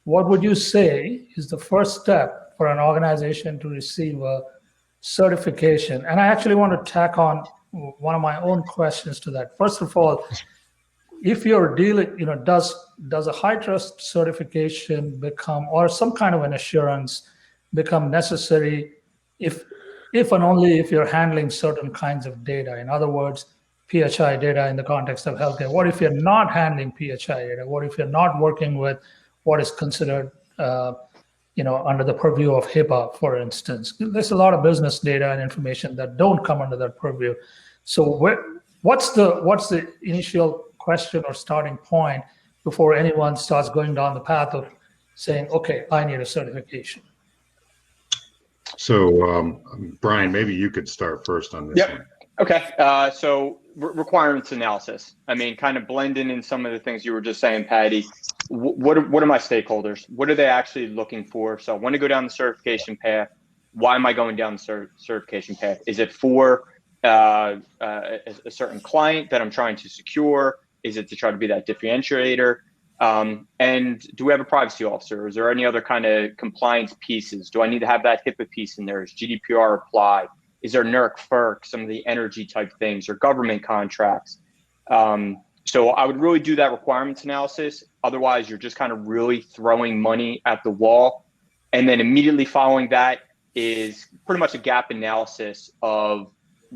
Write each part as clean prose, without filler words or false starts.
what would you say is the first step for an organization to receive a certification? And I actually want to tack on one of my own questions to that. First of all, if you're dealing, does a HITRUST certification become, or some kind of an assurance become necessary if and only if you're handling certain kinds of data? In other words, PHI data in the context of healthcare. What if you're not handling PHI data? What if you're not working with what is considered, under the purview of HIPAA, for instance? There's a lot of business data and information that don't come under that purview. So what's the initial question or starting point before anyone starts going down the path of saying, okay, I need a certification? So Brian, maybe you could start first on this one. Okay. So requirements analysis. I mean, kind of blending in some of the things you were just saying, Patty. What are my stakeholders? What are they actually looking for? So I want to go down the certification path. Why am I going down the certification path? Is it for a certain client that I'm trying to secure? Is it to try to be that differentiator? And do we have a privacy officer? Is there any other kind of compliance pieces? Do I need to have that HIPAA piece in there? Is GDPR applied? Is there NERC, FERC, some of the energy type things, or government contracts? So I would really do that requirements analysis. Otherwise, you're just kind of really throwing money at the wall. And then immediately following that is pretty much a gap analysis of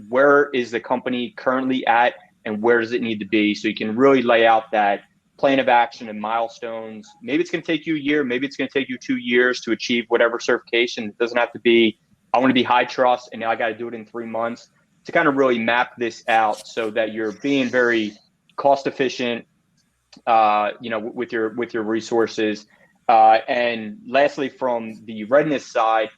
where is the company currently at and where does it need to be, so you can really lay out that plan of action and milestones. Maybe it's going to take you a year, maybe it's going to take you 2 years to achieve whatever certification. It doesn't have to be, I want to be HITRUST and now I got to do it in 3 months. To kind of really map this out so that you're being very cost efficient, with your resources. And lastly, from the readiness side,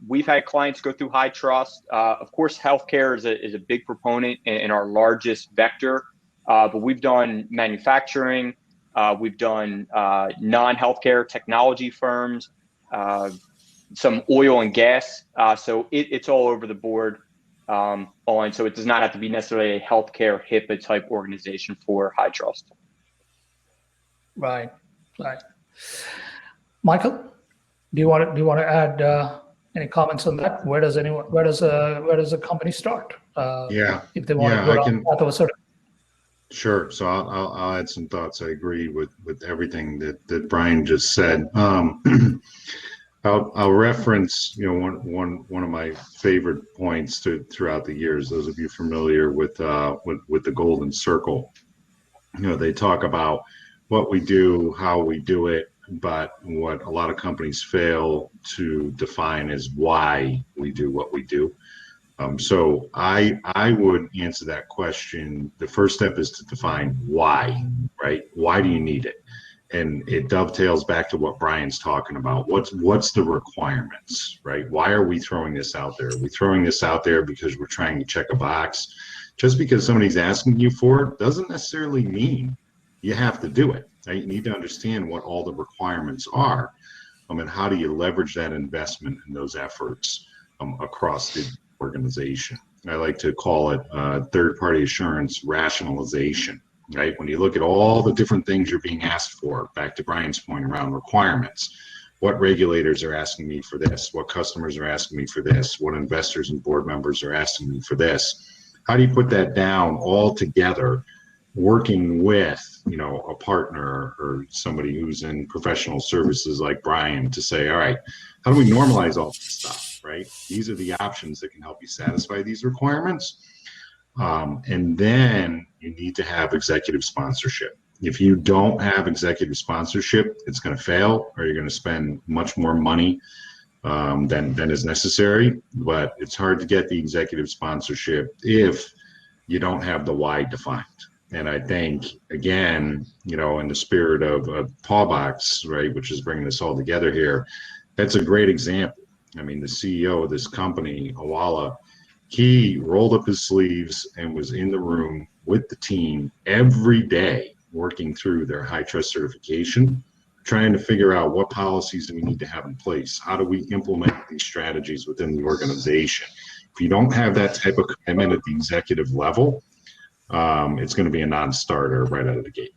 we've had clients go through HITRUST. Of course, healthcare is a big proponent and our largest vector, but we've done manufacturing, we've done non-healthcare technology firms, some oil and gas. So it's all over the board. So it does not have to be necessarily a healthcare HIPAA type organization for HITRUST. Right. Michael, do you want to add any comments on that? Where does a company start? If they want to go down the path of a certain. Sure. So I'll add some thoughts. I agree with everything that Brian just said. I'll reference, one of my favorite points throughout the years. Those of you familiar with the Golden Circle, they talk about what we do, how we do it, but what a lot of companies fail to define is why we do what we do. So I would answer that question. The first step is to define why, right? Why do you need it? And it dovetails back to what Brian's talking about. What's the requirements, right? Why are we throwing this out there? Are we throwing this out there because we're trying to check a box? Just because somebody's asking you for it doesn't necessarily mean you have to do it. Right? You need to understand what all the requirements are, and how do you leverage that investment and those efforts across the organization. I like to call it third-party assurance rationalization. Right? When you look at all the different things you're being asked for, back to Brian's point around requirements, what regulators are asking me for this, what customers are asking me for this, what investors and board members are asking me for this, how do you put that down all together, working with, a partner or somebody who's in professional services like Brian to say, all right, how do we normalize all this stuff, right? These are the options that can help you satisfy these requirements. And then you need to have executive sponsorship. If you don't have executive sponsorship, it's going to fail, or you're going to spend much more money than is necessary. But it's hard to get the executive sponsorship if you don't have the why defined. And I think, again, in the spirit of Paw Box, right, which is bringing this all together here, that's a great example. I mean, the CEO of this company, Awala, he rolled up his sleeves and was in the room with the team every day working through their HITRUST certification, trying to figure out what policies do we need to have in place? How do we implement these strategies within the organization? If you don't have that type of commitment at the executive level, it's going to be a non-starter right out of the gate.